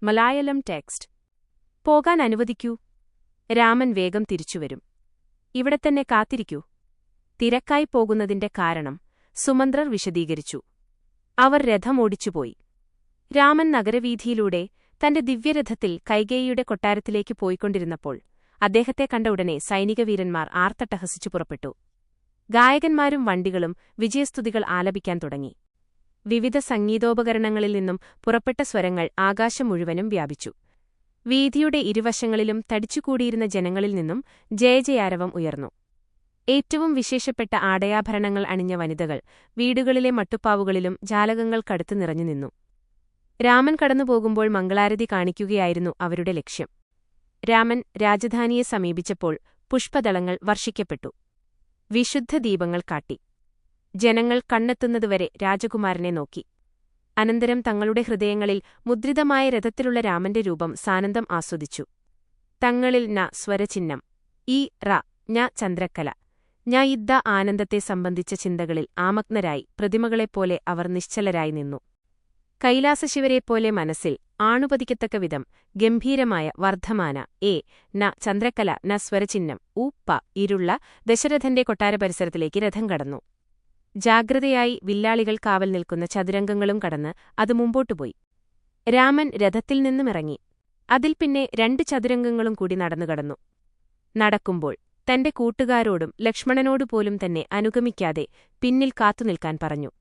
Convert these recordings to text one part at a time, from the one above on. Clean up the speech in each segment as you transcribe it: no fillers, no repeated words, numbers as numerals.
Malayalam text. പോകാൻ അനുവദിക്കൂ. രാമൻ വേഗം തിരിച്ചുവരും. ഇവിടെത്തന്നെ കാത്തിരിക്കൂ. തിരക്കായി പോകുന്നതിന്റെ കാരണം സുമന്ത്രർ വിശദീകരിച്ചു. അവർ രഥമോടിച്ചുപോയി. രാമൻ നഗരവീഥിയിലൂടെ തന്റെ ദിവ്യരഥത്തിൽ കൈകേയിയുടെ കൊട്ടാരത്തിലേക്ക് പോയിക്കൊണ്ടിരുന്നപ്പോൾ അദ്ദേഹത്തെ കണ്ട ഉടനെ സൈനികവീരന്മാർ ആർത്തട്ടഹസിച്ചു പുറപ്പെട്ടു. ഗായകന്മാരും വണ്ടികളും വിജയസ്തുതികൾ ആലപിക്കാൻ തുടങ്ങി. വിവിധ സംഗീതോപകരണങ്ങളിൽ നിന്നും പുറപ്പെട്ട സ്വരങ്ങൾ ആകാശം മുഴുവനും വ്യാപിച്ചു. വീഥിയുടെ ഇരുവശങ്ങളിലും തടിച്ചുകൂടിയിരുന്ന ജനങ്ങളിൽ നിന്നും ജയജയാരവം ഉയർന്നു. ഏറ്റവും വിശേഷപ്പെട്ട ആടയാഭരണങ്ങൾ അണിഞ്ഞ വനിതകൾ വീടുകളിലെ മട്ടുപ്പാവുകളിലും ജാലകങ്ങൾക്കടുത്ത് നിറഞ്ഞുനിന്നു. രാമൻ കടന്നുപോകുമ്പോൾ മംഗളാരതി കാണിക്കുകയായിരുന്നു അവരുടെ ലക്ഷ്യം. രാമൻ രാജധാനിയെ സമീപിച്ചപ്പോൾ പുഷ്പദളങ്ങൾ വർഷിക്കപ്പെട്ടു. വിശുദ്ധ ദീപങ്ങൾ കാട്ടി. ജനങ്ങൾ കണ്ണെത്തുന്നതുവരെ രാജകുമാരനെ നോക്കി. അനന്തരം തങ്ങളുടെ ഹൃദയങ്ങളിൽ മുദ്രിതമായ രഥത്തിലുള്ള രാമന്റെ രൂപം സാനന്ദം ആസ്വദിച്ചു. തങ്ങളിൽ ന സ്വരചിഹ്നം, ഈ റ ഞ ചന്ദ്രക്കല, ഞ ഇദ്ദ ആനന്ദത്തെ സംബന്ധിച്ച ചിന്തകളിൽ ആമഗ്നരായി പ്രതിമകളെപ്പോലെ അവർ നിശ്ചലരായി നിന്നു. കൈലാസശിവരെപ്പോലെ മനസ്സിൽ ആണുപതിക്കത്തക്ക വിധം ഗംഭീരമായ വർദ്ധമാന എ ന ചന്ദ്രക്കല ന സ്വരചിഹ്നം ഉ പ ഇരുള്ള ദശരഥന്റെ കൊട്ടാര പരിസരത്തിലേക്ക് രഥം കടന്നു. ജാഗ്രതയായി വില്ലാളികൾ കാവൽ നിൽക്കുന്ന ചതുരംഗങ്ങളും കടന്ന് അത് മുമ്പോട്ടുപോയി. രാമൻ രഥത്തിൽ നിന്നുമിറങ്ങി. അതിൽ പിന്നെ 2 ചതുരംഗങ്ങളും കൂടി നടന്നുകടന്നു. നടക്കുമ്പോൾ തന്റെ കൂട്ടുകാരോടും ലക്ഷ്മണനോടുപോലും തന്നെ അനുഗമിക്കാതെ പിന്നിൽ കാത്തുനിൽക്കാൻ പറഞ്ഞു.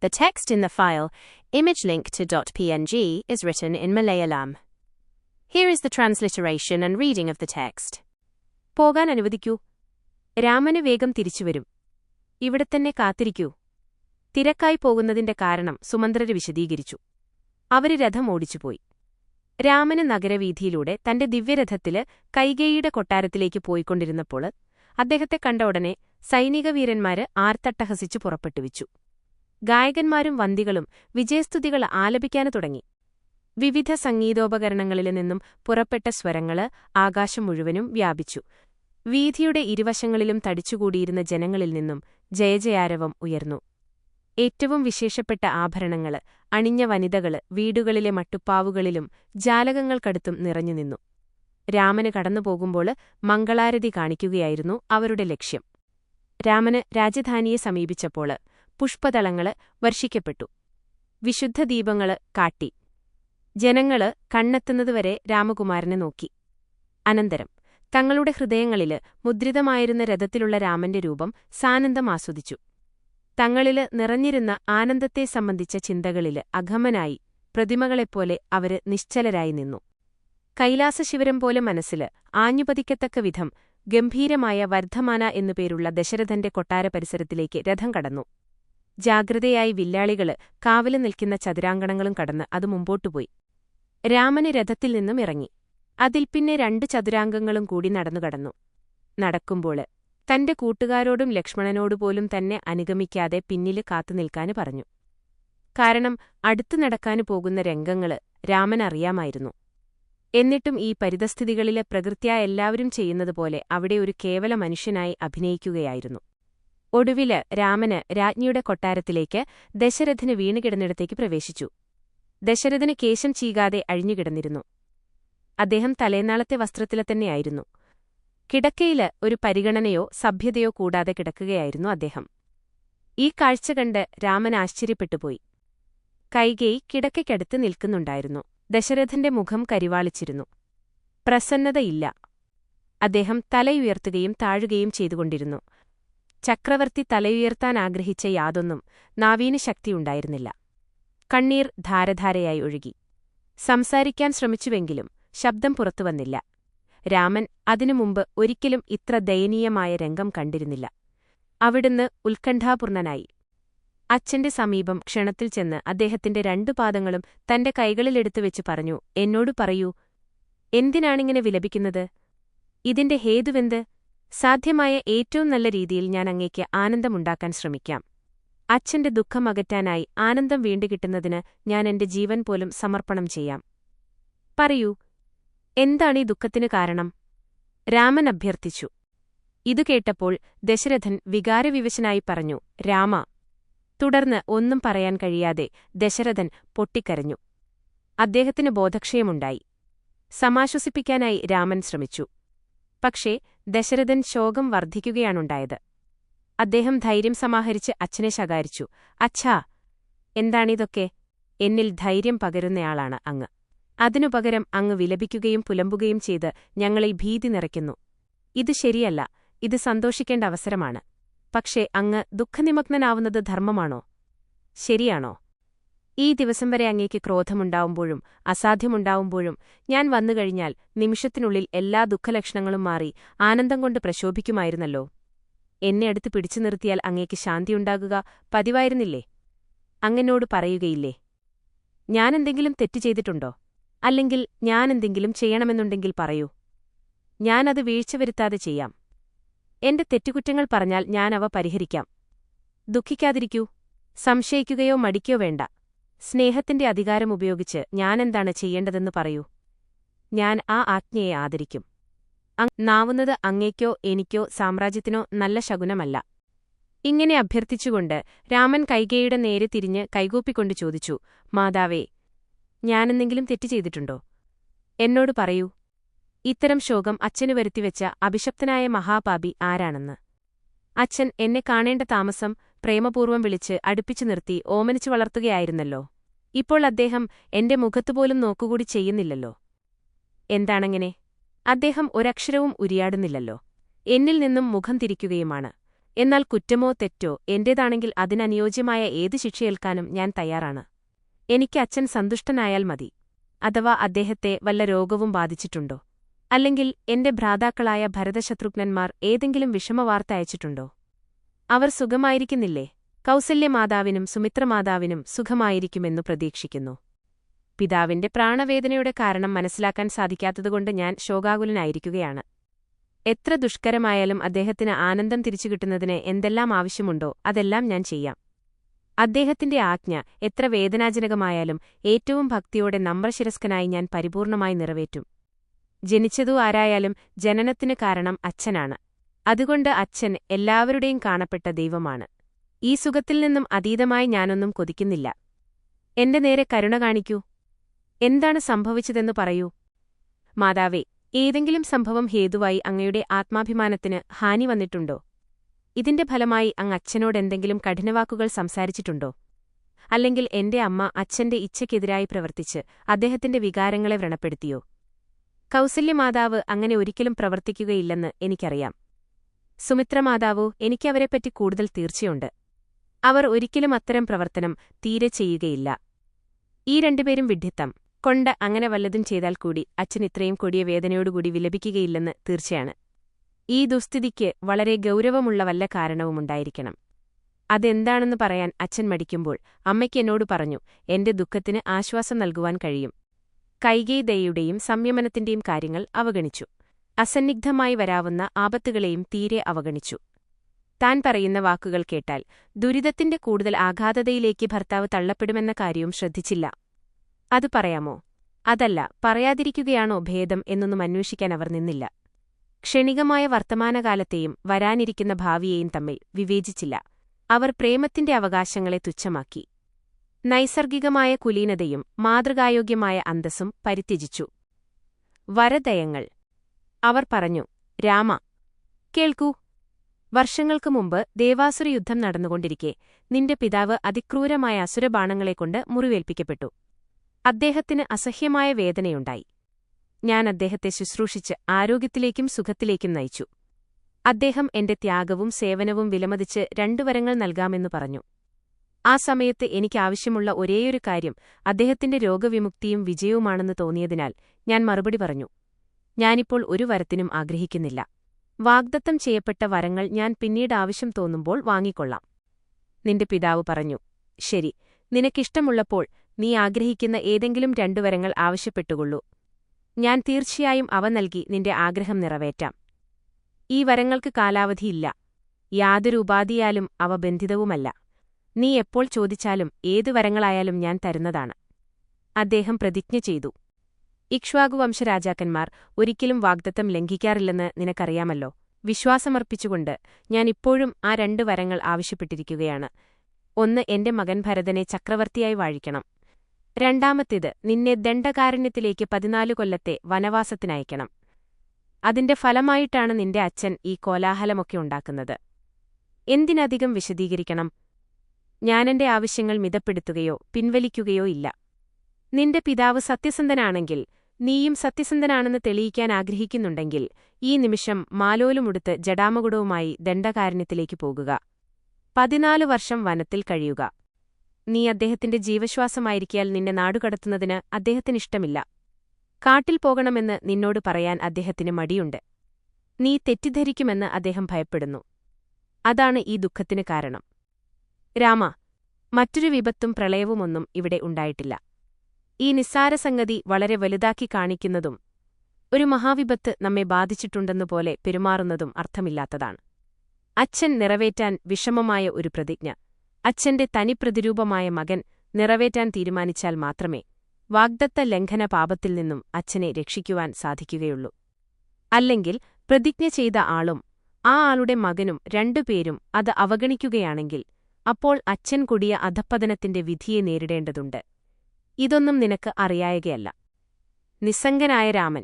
The text in the file, imagelink.png, is written in Malayalam. Here is the transliteration and reading of the text. പോകാൻ അനുവദിക്കൂ. രാമന് വേഗം തിരിച്ചുവരും. ഇവിടെത്തന്നെ കാത്തിരിക്കൂ. തിരക്കായി പോകുന്നതിന്റെ കാരണം സുമന്ത്രർ വിശദീകരിച്ചു. അവര് രഥം ഓടിച്ചുപോയി. രാമന് നഗരവീഥിയിലൂടെ തന്റെ ദിവ്യരഥത്തില് കൈകേയിയുടെ കൊട്ടാരത്തിലേക്ക് പോയിക്കൊണ്ടിരുന്നപ്പോൾ അദ്ദേഹത്തെ കണ്ട ഉടനെ സൈനികവീരന്മാര് ആർത്തട്ടഹസിച്ചു പുറപ്പെട്ടുവച്ചു. ഗായകന്മാരും വന്ദികളും വിജയസ്തുതികൾ ആലപിക്കാന് തുടങ്ങി. വിവിധ സംഗീതോപകരണങ്ങളിൽ നിന്നും പുറപ്പെട്ട സ്വരങ്ങള് ആകാശം മുഴുവനും വ്യാപിച്ചു. വീഥിയുടെ ഇരുവശങ്ങളിലും തടിച്ചുകൂടിയിരുന്ന ജനങ്ങളിൽ നിന്നും ജയജയാരവം ഉയർന്നു. ഏറ്റവും വിശേഷപ്പെട്ട ആഭരണങ്ങള് അണിഞ്ഞ വനിതകള് വീടുകളിലെ മട്ടുപ്പാവുകളിലും ജാലകങ്ങൾക്കടുത്തും നിറഞ്ഞുനിന്നു. രാമന് കടന്നുപോകുമ്പോൾ മംഗളാരതി കാണിക്കുകയായിരുന്നു അവരുടെ ലക്ഷ്യം. രാമന് രാജധാനിയെ സമീപിച്ചപ്പോൾ പുഷ്പദളങ്ങള് വർഷിക്കപ്പെട്ടു. വിശുദ്ധ ദീപങ്ങള് കാട്ടി. ജനങ്ങള് കണ്ണെത്തുന്നതുവരെ രാമകുമാരനെ നോക്കി. അനന്തരം തങ്ങളുടെ ഹൃദയങ്ങളില് മുദ്രിതമായിരുന്ന രഥത്തിലുള്ള രാമന്റെ രൂപം സാനന്ദം ആസ്വദിച്ചു. തങ്ങളില് നിറഞ്ഞിരുന്ന ആനന്ദത്തെ സംബന്ധിച്ച ചിന്തകളില് അഗമനായി പ്രതിമകളെപ്പോലെ അവര് നിശ്ചലരായി നിന്നു. കൈലാസശിവരം പോലെ മനസ്സില് ആഞ്ഞുപതിക്കത്തക്ക വിധം ഗംഭീരമായ വർദ്ധമാന എന്നുപേരുള്ള ദശരഥന്റെ കൊട്ടാര പരിസരത്തിലേക്ക് രഥം കടന്നു. ജാഗ്രതയായി വില്ലാളികള് കാവല് നിൽക്കുന്ന ചതുരാങ്കണങ്ങളും കടന്ന് അത് മുമ്പോട്ടുപോയി. രാമന് രഥത്തിൽ നിന്നും ഇറങ്ങി. അതിൽ പിന്നെ 2 ചതുരാംഗങ്ങളും കൂടി നടന്നുകടന്നു. നടക്കുമ്പോള് തന്റെ കൂട്ടുകാരോടും ലക്ഷ്മണനോടുപോലും തന്നെ അനുഗമിക്കാതെ പിന്നില് കാത്തുനിൽക്കാന് പറഞ്ഞു. കാരണം അടുത്തു നടക്കാന് പോകുന്ന രംഗങ്ങള് രാമനറിയാമായിരുന്നു. എന്നിട്ടും ഈ പരിതസ്ഥിതികളില് പ്രകൃത്യാ എല്ലാവരും ചെയ്യുന്നതുപോലെ അവിടെ ഒരു കേവല മനുഷ്യനായി അഭിനയിക്കുകയായിരുന്നു. ഒടുവില് രാമന് രാജ്ഞിയുടെ കൊട്ടാരത്തിലേക്ക് ദശരഥന് വീണുകിടന്നിടത്തേക്ക് പ്രവേശിച്ചു. ദശരഥന് കേശം ചീകാതെ അഴിഞ്ഞുകിടന്നിരുന്നു. അദ്ദേഹം തലേനാളത്തെ വസ്ത്രത്തിലെ തന്നെയായിരുന്നു. കിടക്കയില് ഒരു പരിഗണനയോ സഭ്യതയോ കൂടാതെ കിടക്കുകയായിരുന്നു അദ്ദേഹം. ഈ കാഴ്ച കണ്ട് രാമൻ ആശ്ചര്യപ്പെട്ടുപോയി. കൈകേയി കിടക്കയ്ക്കടുത്ത് നിൽക്കുന്നുണ്ടായിരുന്നു. ദശരഥന്റെ മുഖം കരിവാളിച്ചിരുന്നു. പ്രസന്നതയില്ല. അദ്ദേഹം തലയുയർത്തുകയും താഴുകയും ചെയ്തുകൊണ്ടിരുന്നു. ചക്രവർത്തി തലയുയർത്താനാഗ്രഹിച്ച യാതൊന്നും നാവീന് ശക്തിയുണ്ടായിരുന്നില്ല. കണ്ണീർ ധാരധാരയായി ഒഴുകി. സംസാരിക്കാൻ ശ്രമിച്ചുവെങ്കിലും ശബ്ദം പുറത്തുവന്നില്ല. രാമൻ അതിനു മുമ്പ് ഒരിക്കലും ഇത്ര ദയനീയമായ രംഗം കണ്ടിരുന്നില്ല. അവിടുന്ന് ഉത്കണ്ഠാപൂർണനായി. അച്ഛന്റെ സമീപം ക്ഷണത്തിൽ ചെന്ന് അദ്ദേഹത്തിന്റെ രണ്ടു പാദങ്ങളും തന്റെ കൈകളിലെടുത്തു വെച്ച് പറഞ്ഞു, എന്നോട് പറയൂ, എന്തിനാണിങ്ങനെ വിലപിക്കുന്നത്? ഇതിന്റെ ഹേതുവെന്ത്? സാധ്യമായ ഏറ്റവും നല്ല രീതിയിൽ ഞാൻ അങ്ങേക്ക് ആനന്ദമുണ്ടാക്കാൻ ശ്രമിക്കാം. അച്ഛന്റെ ദുഃഖമകറ്റാനായി ആനന്ദം വീണ്ടുകിട്ടുന്നതിന് ഞാൻ എന്റെ ജീവൻ പോലും സമർപ്പണം ചെയ്യാം. പറയൂ, എന്താണീ ദുഃഖത്തിനു കാരണം? രാമൻ അഭ്യർത്ഥിച്ചു. ഇതു കേട്ടപ്പോൾ ദശരഥൻ വികാരവിവശനായി പറഞ്ഞു, രാമ. തുടർന്ന് ഒന്നും പറയാൻ കഴിയാതെ ദശരഥൻ പൊട്ടിക്കരഞ്ഞു. അദ്ദേഹത്തിന് ബോധക്ഷയമുണ്ടായി. സമാശ്വസിപ്പിക്കാനായി രാമൻ ശ്രമിച്ചു. പക്ഷേ ദശരഥൻ ശോകം വർദ്ധിക്കുകയാണുണ്ടായത്. അദ്ദേഹം ധൈര്യം സമാഹരിച്ച് അച്ഛനെ ശകാരിച്ചു. അച്ഛാ, എന്താണിതൊക്കെ? എന്നിൽ ധൈര്യം പകരുന്നയാളാണ് അങ്ങ്. അതിനുപകരം അങ്ങ് വിലപിക്കുകയും പുലമ്പുകയും ചെയ്ത് ഞങ്ങളെ ഭീതി നിറയ്ക്കുന്നു. ഇത് ശരിയല്ല. ഇത് സന്തോഷിക്കേണ്ട അവസരമാണ്. പക്ഷേ അങ്ങ് ദുഃഖനിമഗ്നനാവുന്നത് ധർമ്മമാണോ? ശരിയാണോ? ഈ ദിവസം വരെ അങ്ങേക്ക് ക്രോധമുണ്ടാവുമ്പോഴും അസാധ്യമുണ്ടാവുമ്പോഴും ഞാൻ വന്നുകഴിഞ്ഞാൽ നിമിഷത്തിനുള്ളിൽ എല്ലാ ദുഃഖലക്ഷണങ്ങളും മാറി ആനന്ദം കൊണ്ട് പ്രശോഭിക്കുമായിരുന്നല്ലോ. എന്നെ അടുത്ത് പിടിച്ചു നിർത്തിയാൽ അങ്ങേക്ക് ശാന്തിയുണ്ടാകുക പതിവായിരുന്നില്ലേ? അങ്ങനോട് പറയുകയില്ലേ? ഞാനെന്തെങ്കിലും തെറ്റു ചെയ്തിട്ടുണ്ടോ? അല്ലെങ്കിൽ ഞാനെന്തെങ്കിലും ചെയ്യണമെന്നുണ്ടെങ്കിൽ പറയൂ. ഞാനത് വീഴ്ച വരുത്താതെ ചെയ്യാം. എന്റെ തെറ്റുകുറ്റങ്ങൾ പറഞ്ഞാൽ ഞാൻ അവ പരിഹരിക്കാം. ദുഃഖിക്കാതിരിക്കൂ. സംശയിക്കുകയോ മടിക്കോ വേണ്ട. സ്നേഹത്തിന്റെ അധികാരം ഉപയോഗിച്ച് ഞാനെന്താണ് ചെയ്യേണ്ടതെന്ന് പറയൂ. ഞാൻ ആ ആജ്ഞയെ ആദരിക്കും. നാവുന്നത് അങ്ങേക്കോ എനിക്കോ സാമ്രാജ്യത്തിനോ നല്ല ശകുനമല്ല. ഇങ്ങനെ അഭ്യർത്ഥിച്ചുകൊണ്ട് രാമൻ കൈകേയിയുടെ നേരെ തിരിഞ്ഞ് കൈകൂപ്പിക്കൊണ്ട് ചോദിച്ചു, മാതാവേ, ഞാനെന്തെങ്കിലും തെറ്റു ചെയ്തിട്ടുണ്ടോ? എന്നോട് പറയൂ. ഇത്തരം ശോകം അച്ഛനു വരുത്തിവെച്ച അഭിശപ്തനായ മഹാപാപി ആരാണെന്ന്. അച്ഛൻ എന്നെ കാണേണ്ട താമസം പ്രേമപൂർവ്വം വിളിച്ച് അടുപ്പിച്ചു നിർത്തി ഓമനിച്ചു വളർത്തുകയായിരുന്നല്ലോ. ഇപ്പോൾ അദ്ദേഹം എന്റെ മുഖത്തുപോലും നോക്കുകൂടി ചെയ്യുന്നില്ലല്ലോ. എന്താണങ്ങനെ? അദ്ദേഹം ഒരക്ഷരവും ഉരിയാടുന്നില്ലല്ലോ. എന്നിൽ നിന്നും മുഖം തിരിക്കുകയുമാണ്. എന്നാൽ കുറ്റമോ തെറ്റോ എന്റേതാണെങ്കിൽ അതിനനുയോജ്യമായ ഏതു ശിക്ഷയേൽക്കാനും ഞാൻ തയ്യാറാണ്. എനിക്ക് അച്ഛൻ സന്തുഷ്ടനായാൽ മതി. അഥവാ അദ്ദേഹത്തെ വല്ല രോഗവും ബാധിച്ചിട്ടുണ്ടോ? അല്ലെങ്കിൽ എന്റെ ഭ്രാതാക്കളായ ഭരതശത്രുഘ്നന്മാർ ഏതെങ്കിലും വിഷമവാർത്ത അയച്ചിട്ടുണ്ടോ? അവർ സുഖമായിരിക്കുന്നില്ലേ? കൗസല്യമാതാവിനും സുമിത്രമാതാവിനും സുഖമായിരിക്കുമെന്നു പ്രതീക്ഷിക്കുന്നു. പിതാവിന്റെ പ്രാണവേദനയുടെ കാരണം മനസ്സിലാക്കാൻ സാധിക്കാത്തതുകൊണ്ട് ഞാൻ ശോകാകുലനായിരിക്കുകയാണ്. എത്ര ദുഷ്കരമായാലും അദ്ദേഹത്തിന് ആനന്ദം തിരിച്ചുകിട്ടുന്നതിന് എന്തെല്ലാം ആവശ്യമുണ്ടോ അതെല്ലാം ഞാൻ ചെയ്യാം. അദ്ദേഹത്തിന്റെ ആജ്ഞ എത്ര വേദനാജനകമായാലും ഏറ്റവും ഭക്തിയോടെ നമ്രശിരസ്കനായി ഞാൻ പരിപൂർണമായി നിറവേറ്റും. ജനിച്ചതു ആരായാലും ജനനത്തിന് കാരണം അച്ഛനാണ്. അതുകൊണ്ട് അച്ഛൻ എല്ലാവരുടെയും കാണപ്പെട്ട ദൈവമാണ്. ഈ സുഖത്തിൽ നിന്നും അതീതമായി ഞാനൊന്നും കൊതിക്കുന്നില്ല. എന്റെ നേരെ കരുണ കാണിക്കൂ. എന്താണ് സംഭവിച്ചതെന്നു പറയൂ. മാതാവേ, ഏതെങ്കിലും സംഭവം ഹേതുവായി അങ്ങയുടെ ആത്മാഭിമാനത്തിന് ഹാനി വന്നിട്ടുണ്ടോ? ഇതിന്റെ ഫലമായി അങ്ങ് അച്ഛനോടെന്തെങ്കിലും കഠിനവാക്കുകൾ സംസാരിച്ചിട്ടുണ്ടോ? അല്ലെങ്കിൽ എന്റെ അമ്മ അച്ഛന്റെ ഇച്ഛയ്ക്കെതിരായി പ്രവർത്തിച്ച് അദ്ദേഹത്തിന്റെ വികാരങ്ങളെ വ്രണപ്പെടുത്തിയോ? കൗസല്യമാതാവ് അങ്ങനെ ഒരിക്കലും പ്രവർത്തിക്കുകയില്ലെന്ന് എനിക്കറിയാം. സുമിത്രമാതാവോ, എനിക്കവരെപ്പറ്റി കൂടുതൽ തീർച്ചയുണ്ട്. അവർ ഒരിക്കലും അത്തരം പ്രവർത്തനം തീരെ ചെയ്യുകയില്ല. ഈ രണ്ടുപേരും വിഡ്ഢിത്തം കൊണ്ട് അങ്ങനെ വല്ലതും ചെയ്താൽ കൂടി അച്ഛൻ ഇത്രയും കൊടിയ വേദനയോടുകൂടി വിലപിക്കുകയില്ലെന്ന് തീർച്ചയാണ്. ഈ ദുസ്ഥിതിക്ക് വളരെ ഗൗരവമുള്ള വല്ല കാരണവുമുണ്ടായിരിക്കണം. അതെന്താണെന്ന് പറയാൻ അച്ഛൻ മടിക്കുമ്പോൾ അമ്മയ്ക്ക് എന്നോട് പറഞ്ഞു എന്റെ ദുഃഖത്തിന് ആശ്വാസം നൽകുവാൻ കഴിയും. കൈകേയി ദയയുടെയും സംയമനത്തിന്റെയും കാര്യങ്ങൾ അവഗണിച്ചു. അസന്നിഗ്ധമായി വരാവുന്ന ആപത്തുകളെയും തീരെ അവഗണിച്ചു. താൻ പറയുന്ന വാക്കുകൾ കേട്ടാൽ ദുരിതത്തിന്റെ കൂടുതൽ ആഘാതതയിലേക്ക് ഭർത്താവ് തള്ളപ്പെടുമെന്ന കാര്യവും ശ്രദ്ധിച്ചില്ല. അത് പറയാമോ? അതല്ല, പറയാതിരിക്കുകയാണോ ഭേദം എന്നൊന്നും അന്വേഷിക്കാൻ അവർ നിന്നില്ല. ക്ഷണികമായ വർത്തമാനകാലത്തെയും വരാനിരിക്കുന്ന ഭാവിയെയും തമ്മിൽ വിവേചിച്ചില്ല. അവർ പ്രേമത്തിന്റെ അവകാശങ്ങളെ തുച്ഛമാക്കി. നൈസർഗികമായ കുലീനതയും മാതൃകായോഗ്യമായ അന്തസ്സും പരിത്യജിച്ചു. വരദയങ്ങൾ. അവർ പറഞ്ഞു, രാമ, കേൾക്കൂ. വർഷങ്ങൾക്കു മുമ്പ് ദേവാസുര യുദ്ധം നടന്നുകൊണ്ടിരിക്കെ നിന്റെ പിതാവ് അതിക്രൂരമായ അസുരബാണങ്ങളെക്കൊണ്ട് മുറിവേൽപ്പിക്കപ്പെട്ടു. അദ്ദേഹത്തിന് അസഹ്യമായ വേദനയുണ്ടായി. ഞാൻ അദ്ദേഹത്തെ ശുശ്രൂഷിച്ച് ആരോഗ്യത്തിലേക്കും സുഖത്തിലേക്കും നയിച്ചു. അദ്ദേഹം എന്റെ ത്യാഗവും സേവനവും വിലമതിച്ച് 2 വരങ്ങൾ നൽകാമെന്നു പറഞ്ഞു. ആ സമയത്ത് എനിക്കാവശ്യമുള്ള ഒരേയൊരു കാര്യം അദ്ദേഹത്തിന്റെ രോഗവിമുക്തിയും വിജയവുമാണെന്ന് തോന്നിയതിനാൽ ഞാൻ മറുപടി പറഞ്ഞു, ഞാനിപ്പോൾ ഒരു വരത്തിനും ആഗ്രഹിക്കുന്നില്ല. വാഗ്ദത്തം ചെയ്യപ്പെട്ട വരങ്ങൾ ഞാൻ പിന്നീട് ആവശ്യം തോന്നുമ്പോൾ വാങ്ങിക്കൊള്ളാം. നിന്റെ പിതാവ് പറഞ്ഞു, ശരി, നിനക്കിഷ്ടമുള്ളപ്പോൾ നീ ആഗ്രഹിക്കുന്ന ഏതെങ്കിലും 2 വരങ്ങൾ ആവശ്യപ്പെട്ടുകൊള്ളൂ. ഞാൻ തീർച്ചയായും അവ നൽകി നിന്റെ ആഗ്രഹം നിറവേറ്റാം. ഈ വരങ്ങൾക്ക് കാലാവധിയില്ല. യാതൊരു ഉപാധിയാലും അവ ബന്ധിതവുമല്ല. നീ എപ്പോൾ ചോദിച്ചാലും ഏതു വരങ്ങളായാലും ഞാൻ തരുന്നതാണ്. അദ്ദേഹം പ്രതിജ്ഞ ചെയ്തു. ഇക്ഷ്വാകുവംശരാജാക്കന്മാർ ഒരിക്കലും വാഗ്ദത്തം ലംഘിക്കാറില്ലെന്ന് നിനക്കറിയാമല്ലോ. വിശ്വാസമർപ്പിച്ചുകൊണ്ട് ഞാൻ ഇപ്പോഴും ആ 2 വരങ്ങൾ ആവശ്യപ്പെട്ടിരിക്കുകയാണ്. ഒന്ന്, എന്റെ മകൻ ഭരതനെ ചക്രവർത്തിയായി വാഴിക്കണം. രണ്ടാമത്തേത്, നിന്നെ ദണ്ഡകാരണ്യത്തിലേക്ക് 14 കൊല്ലത്തെ വനവാസത്തിനയക്കണം. അതിന്റെ ഫലമായിട്ടാണ് നിന്റെ അച്ഛൻ ഈ കോലാഹലമൊക്കെ ഉണ്ടാക്കുന്നത്. എന്തിനധികം വിശദീകരിക്കണം? ഞാനെന്റെ ആവശ്യങ്ങൾ മിതപ്പെടുത്തുകയോ പിൻവലിക്കുകയോ ഇല്ല. നിന്റെ പിതാവ് സത്യസന്ധനാണെങ്കിൽ, നീയും സത്യസന്ധനാണെന്ന് തെളിയിക്കാൻ ആഗ്രഹിക്കുന്നുണ്ടെങ്കിൽ, ഈ നിമിഷം മാലോലുമുടുത്ത് ജടാമകുടവുമായി ദണ്ഡകാരണ്യത്തിലേക്ക് പോകുക. 14 വർഷം വനത്തിൽ കഴിയുക. നീ അദ്ദേഹത്തിന്റെ ജീവശ്വാസമായിരിക്കാൽ നിന്നെ നാടുകടത്തുന്നതിന് അദ്ദേഹത്തിനിഷ്ടമില്ല. കാട്ടിൽ പോകണമെന്ന് നിന്നോട് പറയാൻ അദ്ദേഹത്തിന് മടിയുണ്ട്. നീ തെറ്റിദ്ധരിക്കുമെന്ന് അദ്ദേഹം ഭയപ്പെടുന്നു. അതാണ് ഈ ദുഃഖത്തിന് കാരണം. രാമ, മറ്റൊരു വിപത്തും പ്രളയവുമൊന്നും ഇവിടെ ഉണ്ടായിട്ടില്ല. ഈ നിസ്സാരസംഗതി വളരെ വലുതാക്കി കാണിക്കുന്നതും ഒരു മഹാവിപത്ത് നമ്മെ ബാധിച്ചിട്ടുണ്ടെന്നുപോലെ പെരുമാറുന്നതും അർത്ഥമില്ലാത്തതാണ്. അച്ഛൻ നിറവേറ്റാൻ വിഷമമായ ഒരു പ്രതിജ്ഞ, അച്ഛന്റെ തനിപ്രതിരൂപമായ മകൻ നിറവേറ്റാൻ തീരുമാനിച്ചാൽ മാത്രമേ വാഗ്ദത്ത ലംഘന പാപത്തിൽ നിന്നും അച്ഛനെ രക്ഷിക്കുവാൻ സാധിക്കുകയുള്ളൂ. അല്ലെങ്കിൽ പ്രതിജ്ഞ ചെയ്ത ആളും ആ ആളുടെ മകനും 2 പേരും അത് അവഗണിക്കുകയാണെങ്കിൽ, അപ്പോൾ അച്ഛൻ കൊടിയ അധപ്പതനത്തിന്റെ വിധിയെ നേരിടേണ്ടതുണ്ട്. ഇതൊന്നും നിനക്ക് അറിയായകയല്ല. നിസ്സംഗനായ രാമൻ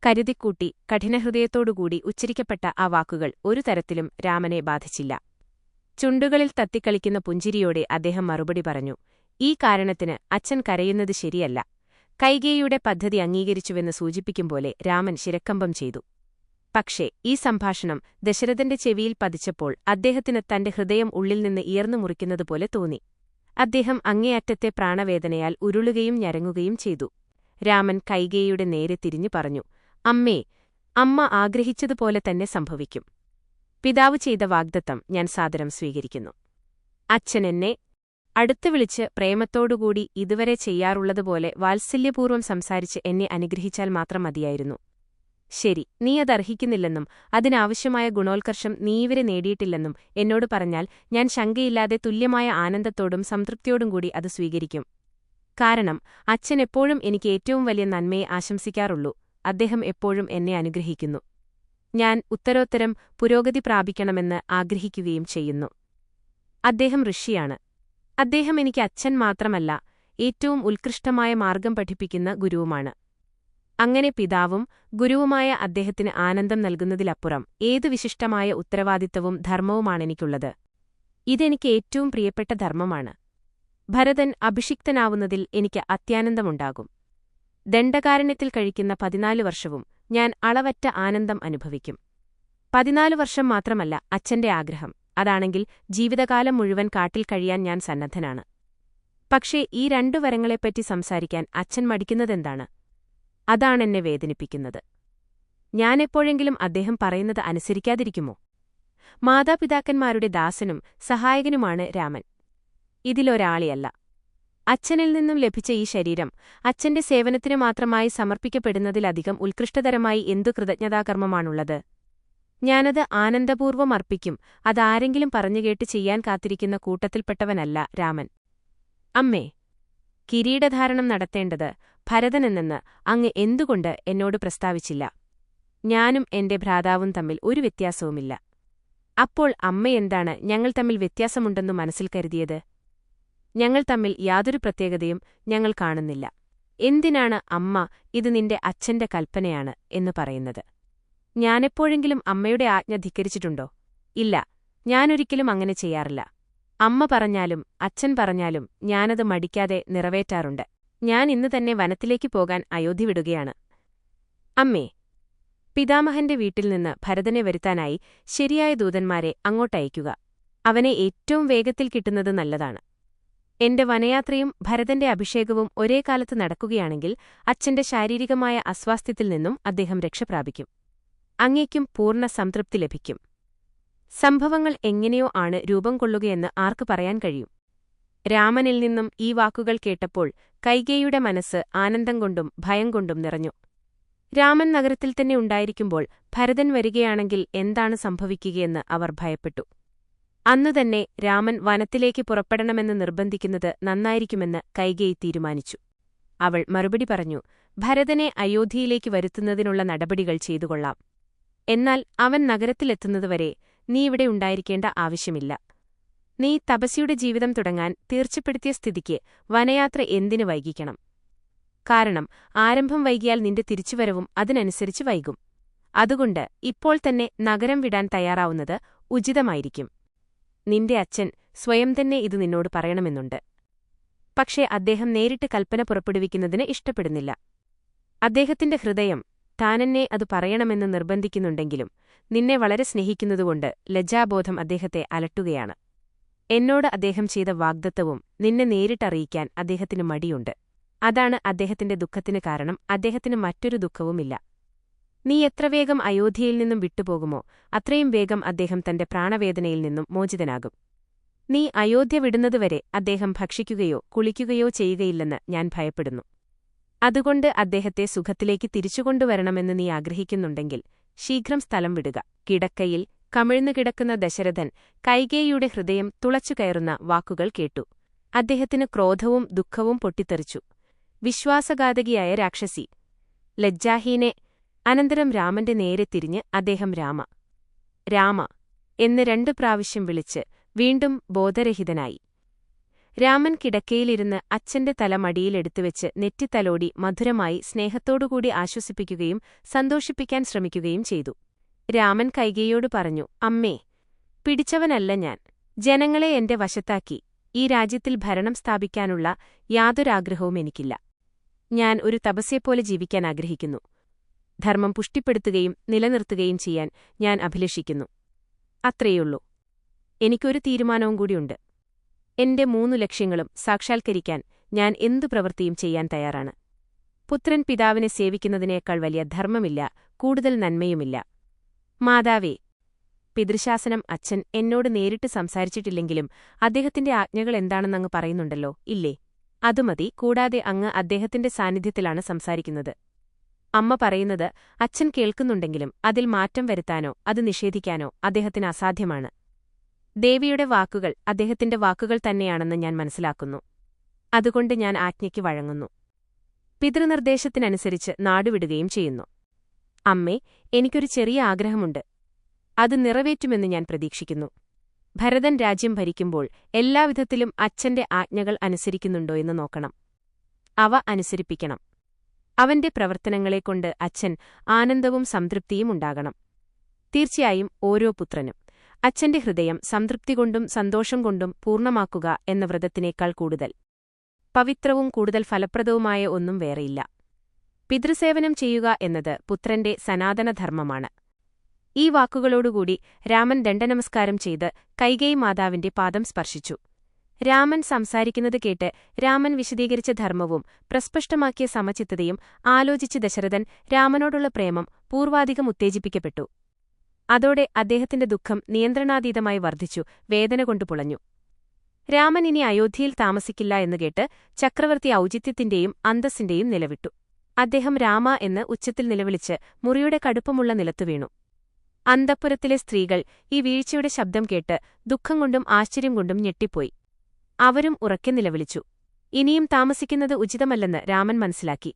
കരുതിക്കൂട്ടി കഠിനഹൃദയത്തോടുകൂടി ഉച്ചരിക്കപ്പെട്ട ആ വാക്കുകൾ ഒരു തരത്തിലും രാമനെ ബാധിച്ചില്ല. ചുണ്ടുകളിൽ തത്തിക്കളിക്കുന്ന പുഞ്ചിരിയോടെ അദ്ദേഹം മറുപടി പറഞ്ഞു, ഈ കാരണത്തിന് അച്ഛൻ കരയുന്നത് ശരിയല്ല. കൈകേയിയുടെ പദ്ധതി അംഗീകരിച്ചുവെന്ന് സൂചിപ്പിക്കും പോലെ രാമൻ ശിരക്കമ്പം ചെയ്തു. പക്ഷേ ഈ സംഭാഷണം ദശരഥന്റെ ചെവിയിൽ പതിച്ചപ്പോൾ അദ്ദേഹത്തിന് തന്റെ ഹൃദയം ഉള്ളിൽ നിന്ന് ഇയർന്നു മുറിക്കുന്നതുപോലെ തോന്നി. അദ്ദേഹം അങ്ങേയറ്റത്തെ പ്രാണവേദനയാൽ ഉരുളുകയും ഞരങ്ങുകയും ചെയ്തു. രാമൻ കൈകേയിയുടെ നേരെ തിരിഞ്ഞു പറഞ്ഞു, അമ്മേ, അമ്മ ആഗ്രഹിച്ചതുപോലെ തന്നെ സംഭവിക്കും. പിതാവ് ചെയ്ത വാഗ്ദത്തം ഞാൻ സാദരം സ്വീകരിക്കുന്നു. അച്ഛൻ എന്നെ അടുത്തു വിളിച്ച് പ്രേമത്തോടുകൂടി ഇതുവരെ ചെയ്യാറുള്ളതുപോലെ വാത്സല്യപൂർവ്വം സംസാരിച്ച് എന്നെ അനുഗ്രഹിച്ചാൽ മാത്രം മതിയായിരുന്നു. ശരി, നീ അതർഹിക്കുന്നില്ലെന്നും അതിനാവശ്യമായ ഗുണോത്കർഷം നീയിവരെ നേടിയിട്ടില്ലെന്നും എന്നോട് പറഞ്ഞാൽ ഞാൻ ശങ്കയില്ലാതെ തുല്യമായ ആനന്ദത്തോടും സംതൃപ്തിയോടും കൂടി അത് സ്വീകരിക്കും. കാരണം അച്ഛൻ എപ്പോഴും എനിക്ക് ഏറ്റവും വലിയ നന്മയെ ആശംസിക്കാറുള്ളൂ. അദ്ദേഹം എപ്പോഴും എന്നെ അനുഗ്രഹിക്കുന്നു. ഞാൻ ഉത്തരോത്തരം പുരോഗതി പ്രാപിക്കണമെന്ന് ആഗ്രഹിക്കുകയും ചെയ്യുന്നു. അദ്ദേഹം ഋഷിയാണ്. അദ്ദേഹം എനിക്ക് അച്ഛൻ മാത്രമല്ല, ഏറ്റവും ഉത്കൃഷ്ടമായ മാർഗം പഠിപ്പിക്കുന്ന ഗുരുവുമാണ്. അങ്ങനെ പിതാവും ഗുരുവുമായ അദ്ദേഹത്തിന് ആനന്ദം നൽകുന്നതിലപ്പുറം ഏതു വിശിഷ്ടമായ ഉത്തരവാദിത്തവും ധർമ്മവുമാണെനിക്കുള്ളത്. ഇതെനിക്ക് ഏറ്റവും പ്രിയപ്പെട്ട ധർമ്മമാണ്. ഭരതൻ അഭിഷിക്തനാവുന്നതിൽ എനിക്ക് അത്യാനന്ദമുണ്ടാകും. ദണ്ഡകാരണ്യത്തിൽ കഴിക്കുന്ന 14 വർഷവും ഞാൻ അളവറ്റ ആനന്ദം അനുഭവിക്കും. 14 വർഷം മാത്രമല്ല അച്ഛന്റെ ആഗ്രഹം. അതാണെങ്കിൽ ജീവിതകാലം മുഴുവൻ കാട്ടിൽ കഴിയാൻ ഞാൻ സന്നദ്ധനാണ്. പക്ഷേ ഈ 2 വരങ്ങളെപ്പറ്റി സംസാരിക്കാൻ അച്ഛൻ മടിക്കുന്നതെന്താണ്? അതാണെന്നെ വേദനിപ്പിക്കുന്നത്. ഞാനെപ്പോഴെങ്കിലും അദ്ദേഹം പറയുന്നത് അനുസരിക്കാതിരിക്കുമോ? മാതാപിതാക്കന്മാരുടെ ദാസനും സഹായകനുമാണ് രാമൻ. ഇതിലൊരാളിയല്ല. അച്ഛനിൽ നിന്നും ലഭിച്ച ഈ ശരീരം അച്ഛന്റെ സേവനത്തിനു മാത്രമായി സമർപ്പിക്കപ്പെടുന്നതിലധികം ഉത്കൃഷ്ടതരമായി എന്തു കൃതജ്ഞതാകർമ്മമാണുള്ളത്? ഞാനത് ആനന്ദപൂർവ്വം അർപ്പിക്കും. അതാരെങ്കിലും പറഞ്ഞുകേട്ട് ചെയ്യാൻ കാത്തിരിക്കുന്ന കൂട്ടത്തിൽപ്പെട്ടവനല്ല രാമൻ. അമ്മേ, കിരീടധാരണം നടത്തേണ്ടത് ഭരതനെന്നെന്ന് അങ്ങ് എന്തുകൊണ്ട് എന്നോട് പ്രസ്താവിച്ചില്ല? ഞാനും എന്റെ ഭ്രാതാവും തമ്മിൽ ഒരു വ്യത്യാസവുമില്ല. അപ്പോൾ അമ്മയെന്താണ് ഞങ്ങൾ തമ്മിൽ വ്യത്യാസമുണ്ടെന്നു മനസ്സിൽ കരുതിയത്? ഞങ്ങൾ തമ്മിൽ യാതൊരു പ്രത്യേകതയും ഞങ്ങൾ കാണുന്നില്ല. എന്തിനാണ് അമ്മ ഇത് നിന്റെ അച്ഛന്റെ കൽപ്പനയാണ് എന്ന് പറയുന്നത്? ഞാനെപ്പോഴെങ്കിലും അമ്മയുടെ ആജ്ഞ ധിക്കരിച്ചിട്ടുണ്ടോ? ഇല്ല, ഞാനൊരിക്കലും അങ്ങനെ ചെയ്യാറില്ല. അമ്മ പറഞ്ഞാലും അച്ഛൻ പറഞ്ഞാലും ഞാനത് മടിക്കാതെ നിറവേറ്റാറുണ്ട്. ഞാൻ ഇന്ന് തന്നെ വനത്തിലേക്ക് പോകാൻ അയോധ്യ വിടുകയാണ്. അമ്മേ, പിതാമഹന്റെ വീട്ടിൽ നിന്ന് ഭരതനെ വരുത്താനായി ശരിയായ ദൂതന്മാരെ അങ്ങോട്ടയക്കുക. അവനെ ഏറ്റവും വേഗത്തിൽ കിട്ടുന്നത് നല്ലതാണ്. എന്റെ വനയാത്രയും ഭരതന്റെ അഭിഷേകവും ഒരേ കാലത്ത് നടക്കുകയാണെങ്കിൽ അച്ഛന്റെ ശാരീരികമായ അസ്വാസ്ഥ്യത്തിൽ നിന്നും അദ്ദേഹം രക്ഷപ്രാപിക്കും. അങ്ങേക്കും പൂർണ്ണ സംതൃപ്തി ലഭിക്കും. സംഭവങ്ങൾ എങ്ങനെയോ ആണ് രൂപം കൊള്ളുകയെന്ന് ആർക്ക് പറയാൻ കഴിയും? രാമനിൽ നിന്നും ഈ വാക്കുകൾ കേട്ടപ്പോൾ കൈകേയിയുടെ മനസ്സ് ആനന്ദം കൊണ്ടും ഭയം കൊണ്ടും നിറഞ്ഞു. രാമൻ നഗരത്തിൽ തന്നെ ഉണ്ടായിരിക്കുമ്പോൾ ഭരതൻ വരികയാണെങ്കിൽ എന്താണ് സംഭവിക്കുകയെന്ന് അവർ ഭയപ്പെട്ടു. അന്നുതന്നെ രാമൻ വനത്തിലേക്ക് പുറപ്പെടണമെന്ന് നിർബന്ധിക്കുന്നത് നന്നായിരിക്കുമെന്ന് കൈകേയി തീരുമാനിച്ചു. അവൾ മറുപടി പറഞ്ഞു, ഭരതനെ അയോധ്യയിലേക്ക് വരുത്തുന്നതിനുള്ള നടപടികൾ ചെയ്തുകൊള്ളാം. എന്നാൽ അവൻ നഗരത്തിലെത്തുന്നതുവരെ നീ ഇവിടെ ഉണ്ടായിരിക്കേണ്ട ആവശ്യമില്ല. നീ തപസ്വിയുടെ ജീവിതം തുടങ്ങാൻ തീർച്ചപ്പെടുത്തിയ സ്ഥിതിക്ക് വനയാത്ര എന്തിനു വൈകിക്കണം? കാരണം ആരംഭം വൈകിയാൽ നിന്റെ തിരിച്ചുവരവും അതിനനുസരിച്ച് വൈകും. അതുകൊണ്ട് ഇപ്പോൾ തന്നെ നഗരം വിടാൻ തയ്യാറാവുന്നത് ഉചിതമായിരിക്കും. നിന്റെ അച്ഛൻ സ്വയം തന്നെ ഇത് നിന്നോട് പറയണമെന്നുണ്ട്. പക്ഷേ അദ്ദേഹം നേരിട്ട് കൽപ്പന പുറപ്പെടുവിക്കുന്നതിന് ഇഷ്ടപ്പെടുന്നില്ല. അദ്ദേഹത്തിന്റെ ഹൃദയം താനെന്നെ അത് പറയണമെന്ന് നിർബന്ധിക്കുന്നുണ്ടെങ്കിലും നിന്നെ വളരെ സ്നേഹിക്കുന്നതുകൊണ്ട് ലജ്ജാബോധം അദ്ദേഹത്തെ അലട്ടുകയാണ്. എന്നോട് അദ്ദേഹം ചെയ്ത വാഗ്ദത്തവും നിന്നെ നേരിട്ടറിയിക്കാൻ അദ്ദേഹത്തിന് മടിയുണ്ട്. അതാണ് അദ്ദേഹത്തിന്റെ ദുഃഖത്തിന് കാരണം. അദ്ദേഹത്തിന് മറ്റൊരു ദുഃഖവുമില്ല. നീ എത്ര വേഗം അയോധ്യയിൽ നിന്നും വിട്ടുപോകുമോ അത്രയും വേഗം അദ്ദേഹം തന്റെ പ്രാണവേദനയിൽ നിന്നും മോചിതനാകും. നീ അയോധ്യ വിടുന്നതുവരെ അദ്ദേഹം ഭക്ഷിക്കുകയോ കുളിക്കുകയോ ചെയ്യുകയില്ലെന്ന് ഞാൻ ഭയപ്പെടുന്നു. അതുകൊണ്ട് അദ്ദേഹത്തെ സുഖത്തിലേക്ക് തിരിച്ചുകൊണ്ടുവരണമെന്ന് നീ ആഗ്രഹിക്കുന്നുണ്ടെങ്കിൽ ശീഘ്രം സ്ഥലം വിടുക. കിടക്കയിൽ കമിഴ്ന്നുകിടക്കുന്ന ദശരഥൻ കൈകേയിയുടെ ഹൃദയം തുളച്ചുകയറുന്ന വാക്കുകൾ കേട്ടു. അദ്ദേഹത്തിന് ക്രോധവും ദുഃഖവും പൊട്ടിത്തെറിച്ചു. വിശ്വാസഘാതകിയായ രാക്ഷസി, ലജ്ജാഹീനെ! അനന്തരം രാമന്റെ നേരെ തിരിഞ്ഞ് അദ്ദേഹം രാമ രാമ എന്ന് 2 പ്രാവശ്യം വിളിച്ച് വീണ്ടും ബോധരഹിതനായി. രാമൻ കിടക്കയിലിരുന്ന് അച്ഛന്റെ തല മടിയിലെടുത്തുവെച്ച് നെറ്റിത്തലോടി മധുരമായി സ്നേഹത്തോടുകൂടി ആശ്വസിപ്പിക്കുകയും സന്തോഷിപ്പിക്കാൻ ശ്രമിക്കുകയും ചെയ്തു. രാമൻ കൈകേയിയോട് പറഞ്ഞു, അമ്മേ, പിടിച്ചവനല്ല ഞാൻ. ജനങ്ങളെ എന്റെ വശത്താക്കി ഈ രാജ്യത്തിൽ ഭരണം സ്ഥാപിക്കാനുള്ള യാതൊരാഗ്രഹവും എനിക്കില്ല. ഞാൻ ഒരു തപസ്യെപ്പോലെ ജീവിക്കാൻ ആഗ്രഹിക്കുന്നു. ധർമ്മം പുഷ്ടിപ്പെടുത്തുകയും നിലനിർത്തുകയും ചെയ്യാൻ ഞാൻ അഭിലഷിക്കുന്നു. അത്രയുള്ളൂ. എനിക്കൊരു തീരുമാനവും കൂടിയുണ്ട്. എന്റെ 3 ലക്ഷ്യങ്ങളും സാക്ഷാത്കരിക്കാൻ ഞാൻ എന്തു പ്രവൃത്തിയും ചെയ്യാൻ തയ്യാറാണ്. പുത്രൻ പിതാവിനെ സേവിക്കുന്നതിനേക്കാൾ വലിയ ധർമ്മമില്ല, കൂടുതൽ നന്മയുമില്ല. മാതാവേ, പിതൃശാസനം അച്ഛൻ എന്നോട് നേരിട്ട് സംസാരിച്ചിട്ടില്ലെങ്കിലും അദ്ദേഹത്തിന്റെ ആജ്ഞകൾ എന്താണെന്നങ്ങ് പറയുന്നുണ്ടല്ലോ, ഇല്ലേ? അതുമതി. കൂടാതെ അങ്ങ് അദ്ദേഹത്തിന്റെ സാന്നിധ്യത്തിലാണ് സംസാരിക്കുന്നത്. അമ്മ പറയുന്നത് അച്ഛൻ കേൾക്കുന്നുണ്ടെങ്കിലും അതിൽ മാറ്റം വരുത്താനോ അത് നിഷേധിക്കാനോ അദ്ദേഹത്തിന് അസാധ്യമാണ്. ദേവിയുടെ വാക്കുകൾ അദ്ദേഹത്തിന്റെ വാക്കുകൾ തന്നെയാണെന്ന് ഞാൻ മനസ്സിലാക്കുന്നു. അതുകൊണ്ട് ഞാൻ ആജ്ഞയ്ക്ക് വഴങ്ങുന്നു. പിതൃനിർദ്ദേശത്തിനനുസരിച്ച് നാടുവിടുകയും ചെയ്യുന്നു. അമ്മേ, എനിക്കൊരു ചെറിയ ആഗ്രഹമുണ്ട്. അത് നിറവേറ്റുമെന്ന് ഞാൻ പ്രതീക്ഷിക്കുന്നു. ഭരതൻ രാജ്യം ഭരിക്കുമ്പോൾ എല്ലാവിധത്തിലും അച്ഛന്റെ ആജ്ഞകൾ അനുസരിക്കുന്നുണ്ടോ എന്ന് നോക്കണം. അവ അനുസരിപ്പിക്കണം. അവന്റെ പ്രവർത്തനങ്ങളെക്കൊണ്ട് അച്ഛൻ ആനന്ദവും സംതൃപ്തിയും ഉണ്ടാകണം. തീർച്ചയായും ഓരോ പുത്രനും അച്ഛന്റെ ഹൃദയം സംതൃപ്തി കൊണ്ടും സന്തോഷം കൊണ്ടും പൂർണ്ണമാക്കുക എന്ന വ്രതത്തിനേക്കാൾ കൂടുതൽ പവിത്രവും കൂടുതൽ ഫലപ്രദവുമായ ഒന്നും വേറെയില്ല. പിതൃസേവനം ചെയ്യുക എന്നത് പുത്രന്റെ സനാതനധർമ്മമാണ്. ഈ വാക്കുകളോടുകൂടി രാമൻ ദണ്ഡനമസ്കാരം ചെയ്ത് കൈകേയി മാതാവിന്റെ പാദം സ്പർശിച്ചു. രാമൻ സംസാരിക്കുന്നത് കേട്ട് രാമൻ വിശദീകരിച്ച ധർമ്മവും പ്രസ്പഷ്ടമാക്കിയ സമചിത്തതയും ആലോചിച്ച് ദശരഥൻ രാമനോടുള്ള പ്രേമം പൂർവാധികം ഉത്തേജിപ്പിക്കപ്പെട്ടു. അതോടെ അദ്ദേഹത്തിന്റെ ദുഃഖം നിയന്ത്രണാതീതമായി വർദ്ധിച്ചു, വേദന കൊണ്ടു പുളഞ്ഞു. രാമൻ ഇനി അയോധ്യയിൽ താമസിക്കില്ല എന്നു കേട്ട് ചക്രവർത്തി ഔചിത്യത്തിന്റെയും അന്തസ്സിന്റെയും നിലവിട്ടു. അദ്ദേഹം രാമ എന്ന് ഉച്ചത്തിൽ നിലവിളിച്ച് മുറിയുടെ കടുപ്പമുള്ള നിലത്തു വീണു. അന്തഃപുരത്തിലെ സ്ത്രീകൾ ഈ വീഴ്ചയുടെ ശബ്ദം കേട്ട് ദുഃഖം കൊണ്ടും ആശ്ചര്യം കൊണ്ടും ഞെട്ടിപ്പോയി. അവരും ഉറക്കെ നിലവിളിച്ചു. ഇനിയും താമസിക്കുന്നത് ഉചിതമല്ലെന്ന് രാമൻ മനസ്സിലാക്കി.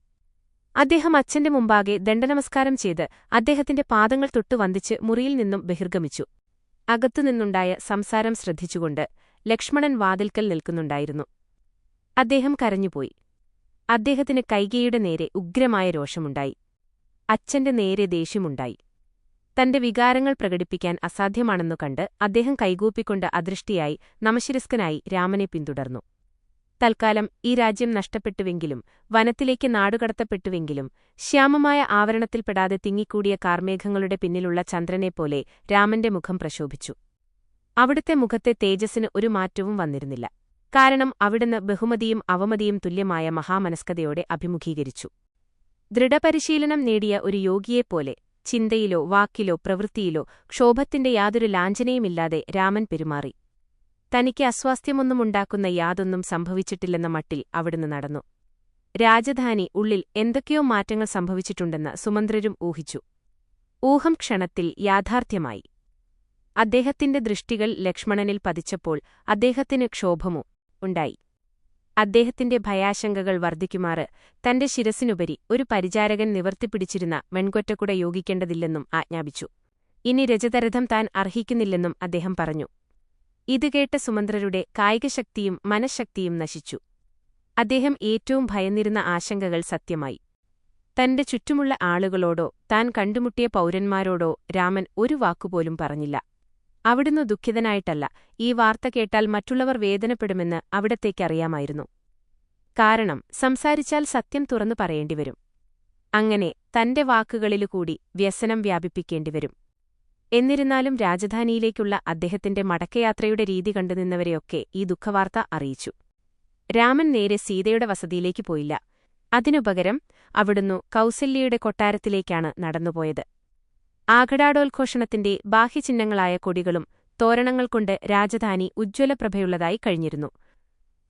അദ്ദേഹം അച്ഛന്റെ മുമ്പാകെ ദണ്ഡനമസ്കാരം ചെയ്ത് അദ്ദേഹത്തിന്റെ പാദങ്ങൾ തൊട്ടു വന്ദിച്ച് മുറിയിൽ നിന്നും ബഹിർഗമിച്ചു. അകത്തുനിന്നുണ്ടായ സംസാരം ശ്രദ്ധിച്ചുകൊണ്ട് ലക്ഷ്മണൻ വാതിൽക്കൽ നിൽക്കുന്നുണ്ടായിരുന്നു. അദ്ദേഹം കരഞ്ഞുപോയി. അദ്ദേഹത്തിന് കൈകേയിയുടെ നേരെ ഉഗ്രമായ രോഷമുണ്ടായി. അച്ഛന്റെ നേരെ ദേഷ്യമുണ്ടായി. തന്റെ വികാരങ്ങൾ പ്രകടിപ്പിക്കാൻ അസാധ്യമാണെന്നു കണ്ട് അദ്ദേഹം കൈകൂപ്പിക്കൊണ്ട് അദൃഷ്ടിയായി നമശിരസ്കനായി രാമനെ പിന്തുടർന്നു. തൽക്കാലം ഈ രാജ്യം നഷ്ടപ്പെട്ടുവെങ്കിലും വനത്തിലേക്ക് നാടുകടത്തപ്പെട്ടുവെങ്കിലും ശ്യാമമായ ആവരണത്തിൽപ്പെടാതെ തിങ്ങിക്കൂടിയ കാർമേഘങ്ങളുടെ പിന്നിലുള്ള ചന്ദ്രനെപ്പോലെ രാമന്റെ മുഖം പ്രശോഭിച്ചു. അവിടുത്തെ മുഖത്തെ തേജസ്സിന് ഒരു മാറ്റവും വന്നിരുന്നില്ല. കാരണം അവിടുന്ന് ബഹുമതിയും അവമതിയും തുല്യമായ മഹാമനസ്കതയോടെ അഭിമുഖീകരിച്ചു. ദൃഢപരിശീലനം നേടിയ ഒരു യോഗിയെപ്പോലെ ചിന്തയിലോ വാക്കിലോ പ്രവൃത്തിയിലോ ക്ഷോഭത്തിന്റെ യാതൊരു ലാഞ്ചനയുമില്ലാതെ രാമൻ പെരുമാറി. തനിക്ക് അസ്വാസ്ഥ്യമൊന്നുമുണ്ടാക്കുന്ന യാതൊന്നും സംഭവിച്ചിട്ടില്ലെന്ന മട്ടിൽ അവിടുന്ന് നടന്നു. രാജധാനി ഉള്ളിൽ എന്തൊക്കെയോ മാറ്റങ്ങൾ സംഭവിച്ചിട്ടുണ്ടെന്ന് സുമന്ത്രരും ഊഹിച്ചു. ഊഹം ക്ഷണത്തിൽ യാഥാർത്ഥ്യമായി. അദ്ദേഹത്തിന്റെ ദൃഷ്ടികൾ ലക്ഷ്മണനിൽ പതിച്ചപ്പോൾ അദ്ദേഹത്തിന് ക്ഷോഭമോ ഉണ്ടായി. അദ്ദേഹത്തിന്റെ ഭയാശങ്കകൾ വർദ്ധിക്കുമാറ് തന്റെ ശിരസിനുപരി ഒരു പരിചാരകൻ നിവർത്തിപ്പിടിച്ചിരുന്ന വെൺകൊറ്റക്കുട യോഗിക്കേണ്ടതില്ലെന്നും ആജ്ഞാപിച്ചു. ഇനി രജതരഥം താൻ അർഹിക്കുന്നില്ലെന്നും അദ്ദേഹം പറഞ്ഞു. ഇതുകേട്ട സുമന്ത്രരുടെ കായികശക്തിയും മനഃശക്തിയും നശിച്ചു. അദ്ദേഹം ഏറ്റവും ഭയന്നിരുന്ന ആശങ്കകൾ സത്യമായി. തന്റെ ചുറ്റുമുള്ള ആളുകളോടോ താൻ കണ്ടുമുട്ടിയ പൗരന്മാരോടോ രാമൻ ഒരു വാക്കുപോലും പറഞ്ഞില്ല. അവിടുന്ന് ദുഃഖിതനായിട്ടല്ല, ഈ വാർത്ത കേട്ടാൽ മറ്റുള്ളവർ വേദനപ്പെടുമെന്ന് അവിടത്തേക്കറിയാമായിരുന്നു. കാരണം സംസാരിച്ചാൽ സത്യം തുറന്നു പറയേണ്ടിവരും. അങ്ങനെ തന്റെ വാക്കുകളിലുകൂടി വ്യസനം വ്യാപിപ്പിക്കേണ്ടിവരും. എന്നിരുന്നാലും രാജധാനിയിലേക്കുള്ള അദ്ദേഹത്തിന്റെ മടക്കയാത്രയുടെ രീതി കണ്ടുനിന്നവരെയൊക്കെ ഈ ദുഃഖവാർത്ത അറിയിച്ചു. രാമൻ നേരെ സീതയുടെ വസതിയിലേക്ക് പോയില്ല. അതിനുപകരം അവിടുന്ന് കൗസല്യയുടെ കൊട്ടാരത്തിലേക്കാണ് നടന്നുപോയത്. ആഘടാടോദ്ഘോഷണത്തിന്റെ ബാഹ്യചിഹ്നങ്ങളായ കൊടികളും തോരണങ്ങൾ കൊണ്ട് രാജധാനി ഉജ്ജ്വലപ്രഭയുള്ളതായി കഴിഞ്ഞിരുന്നു.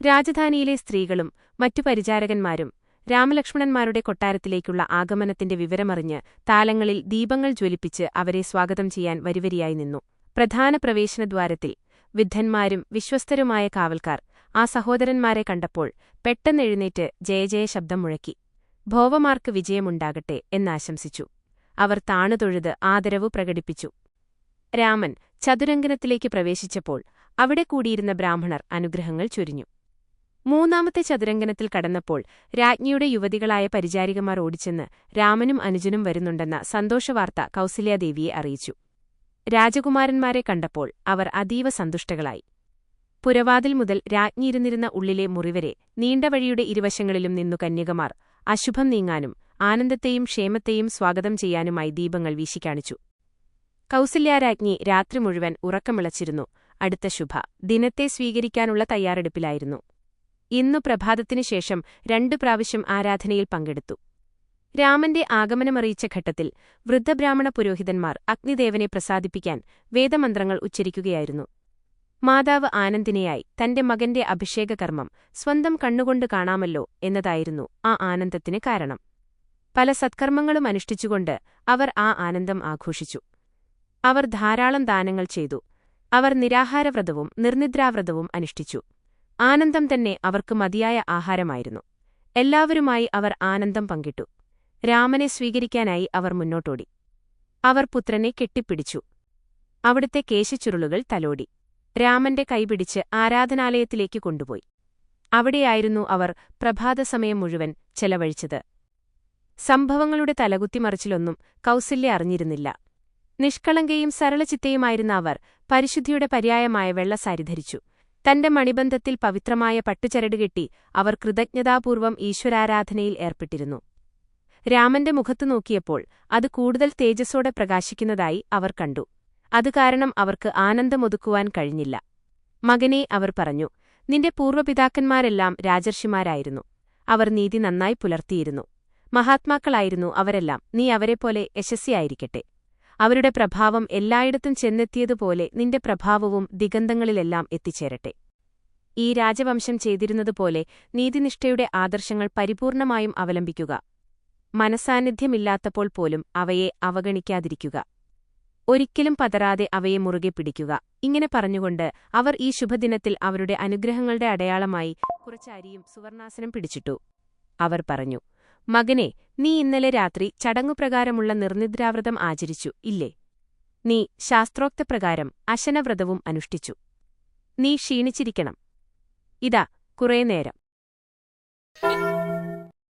രാജധാനിയിലെ സ്ത്രീകളും മറ്റു പരിചാരകന്മാരും രാമലക്ഷ്മണന്മാരുടെ കൊട്ടാരത്തിലേക്കുള്ള ആഗമനത്തിന്റെ വിവരമറിഞ്ഞ് താലങ്ങളിൽ ദീപങ്ങൾ ജ്വലിപ്പിച്ച് അവരെ സ്വാഗതം ചെയ്യാൻ വരിവരിയായി നിന്നു. പ്രധാന പ്രവേശനദ്വാരത്തിൽ വിദ്ധന്മാരും വിശ്വസ്തരുമായ കാവൽക്കാർ ആ സഹോദരന്മാരെ കണ്ടപ്പോൾ പെട്ടെന്നെഴുന്നേറ്റ് ജയജയ ശബ്ദം മുഴക്കി. ഭോവമാർക്ക് വിജയമുണ്ടാകട്ടെ എന്നാശംസിച്ചു. അവർ താണുതൊഴുത് ആദരവു പ്രകടിപ്പിച്ചു. രാമൻ ചതുരംഗനത്തിലേക്ക് പ്രവേശിച്ചപ്പോൾ അവിടെ കൂടിയിരുന്ന ബ്രാഹ്മണർ അനുഗ്രഹങ്ങൾ ചൊരിഞ്ഞു. മൂന്നാമത്തെ ചതുരംഗനത്തിൽ കടന്നപ്പോൾ രാജ്ഞിയുടെ യുവതികളായ പരിചാരികമാർ ഓടിച്ചെന്ന് രാമനും അനുജനും വരുന്നുണ്ടെന്ന സന്തോഷവാർത്ത കൗസല്യാദേവിയെ അറിയിച്ചു. രാജകുമാരന്മാരെ കണ്ടപ്പോൾ അവർ അതീവ സന്തുഷ്ടകളായി. പുരവാതിൽ മുതൽ രാജ്ഞിയിരുന്നിരുന്ന ഉള്ളിലെ മുറിവരെ നീണ്ട വഴിയുടെ ഇരുവശങ്ങളിലും നിന്നു കന്യകമാർ അശുഭം നീങ്ങാനും ആനന്ദത്തെയും ക്ഷേമത്തെയും സ്വാഗതം ചെയ്യാനുമായി ദീപങ്ങൾ വീശിക്കാണിച്ചു. കൗസല്യാരാജ്ഞി രാത്രി മുഴുവൻ ഉറക്കമിളച്ചിരുന്നു. അടുത്ത ശുഭ ദിനത്തെ സ്വീകരിക്കാനുള്ള തയ്യാറെടുപ്പിലായിരുന്നു. ഇന്നു പ്രഭാതത്തിനുശേഷം 2 പ്രാവശ്യം ആരാധനയിൽ പങ്കെടുത്തു. രാമന്റെ ആഗമനമറിയിച്ച ഘട്ടത്തിൽ വൃദ്ധബ്രാഹ്മണ പുരോഹിതന്മാർ അഗ്നിദേവനെ പ്രസാദിപ്പിക്കാൻ വേദമന്ത്രങ്ങൾ ഉച്ചരിക്കുകയായിരുന്നു. മാതാവ് ആനന്ദിനെയായി തന്റെ മകന്റെ അഭിഷേകകർമ്മം സ്വന്തം കണ്ണുകൊണ്ട് കാണാമല്ലോ എന്നതായിരുന്നു ആ ആനന്ദത്തിന് കാരണം. പല സത്കർമ്മങ്ങളും അനുഷ്ഠിച്ചുകൊണ്ട് അവർ ആ ആനന്ദം ആഘോഷിച്ചു. അവർ ധാരാളം ദാനങ്ങൾ ചെയ്തു. അവർ നിരാഹാരവ്രതവും നിർനിദ്രാവ്രതവും അനുഷ്ഠിച്ചു. ആനന്ദം തന്നെ അവർക്ക് മതിയായ ആഹാരമായിരുന്നു. എല്ലാവരുമായി അവർ ആനന്ദം പങ്കിട്ടു. രാമനെ സ്വീകരിക്കാനായി അവർ മുന്നോട്ടോടി. അവർ പുത്രനെ കെട്ടിപ്പിടിച്ചു. അവിടുത്തെ കേശച്ചുരുളുകൾ തലോടി. രാമന്റെ കൈപിടിച്ച് ആരാധനാലയത്തിലേക്ക് കൊണ്ടുപോയി. അവിടെയായിരുന്നു അവർ പ്രഭാതസമയം മുഴുവൻ ചെലവഴിച്ചത്. സംഭവങ്ങളുടെ തലകുത്തിമറിച്ചിലൊന്നും കൗസല്യ അറിഞ്ഞിരുന്നില്ല. നിഷ്കളങ്കയും സരളചിത്തയുമായിരുന്ന അവർ പരിശുദ്ധിയുടെ പര്യായമായ വെള്ളസാരി ധരിച്ചു. തന്റെ മണിബന്ധത്തിൽ പവിത്രമായ പട്ടുചരടുകെട്ടി അവർ കൃതജ്ഞതാപൂർവം ഈശ്വരാരാധനയിൽ ഏർപ്പെട്ടിരുന്നു. രാമന്റെ മുഖത്തു നോക്കിയപ്പോൾ അത് കൂടുതൽ തേജസ്സോടെ പ്രകാശിക്കുന്നതായി അവർ കണ്ടു. അതുകാരണം അവർക്ക് ആനന്ദമൊതുക്കുവാൻ കഴിഞ്ഞില്ല. മകനെ, അവർ പറഞ്ഞു, നിന്റെ പൂർവ്വപിതാക്കന്മാരെല്ലാം രാജർഷിമാരായിരുന്നു. അവർ നീതി നന്നായി പുലർത്തിയിരുന്നു. മഹാത്മാക്കളായിരുന്നു അവരെല്ലാം. നീ അവരെപ്പോലെ യശസ്വിയായിരിക്കട്ടെ. അവരുടെ പ്രഭാവം എല്ലായിടത്തും ചെന്നെത്തിയതുപോലെ നിന്റെ പ്രഭാവവും ദിഗന്തങ്ങളിലെല്ലാം എത്തിച്ചേരട്ടെ. ഈ രാജവംശം ചെയ്തിരുന്നതുപോലെ നീതിനിഷ്ഠയുടെ ആദർശങ്ങൾ പരിപൂർണമായും അവലംബിക്കുക. മനസാന്നിധ്യമില്ലാത്തപ്പോൾ പോലും അവയെ അവഗണിക്കാതിരിക്കുക. ഒരിക്കലും പതറാതെ അവയെ മുറുകെ പിടിക്കുക. ഇങ്ങനെ പറഞ്ഞുകൊണ്ട് അവർ ഈ ശുഭദിനത്തിൽ അവരുടെ അനുഗ്രഹങ്ങളുടെ അടയാളമായി കുറച്ച് അരിയും സുവർണാസനം പിടിച്ചിട്ടു. അവർ പറഞ്ഞു, മകനെ, നീ ഇന്നലെ രാത്രി ചടങ്ങുപ്രകാരമുള്ള നിർനിദ്രാവ്രതം ആചരിച്ചു ഇല്ലേ? നീ ശാസ്ത്രോക്തപ്രകാരം അശനവ്രതവും അനുഷ്ഠിച്ചു. നീ ക്ഷീണിച്ചിരിക്കണം. ഇതാ കുറേ നേരം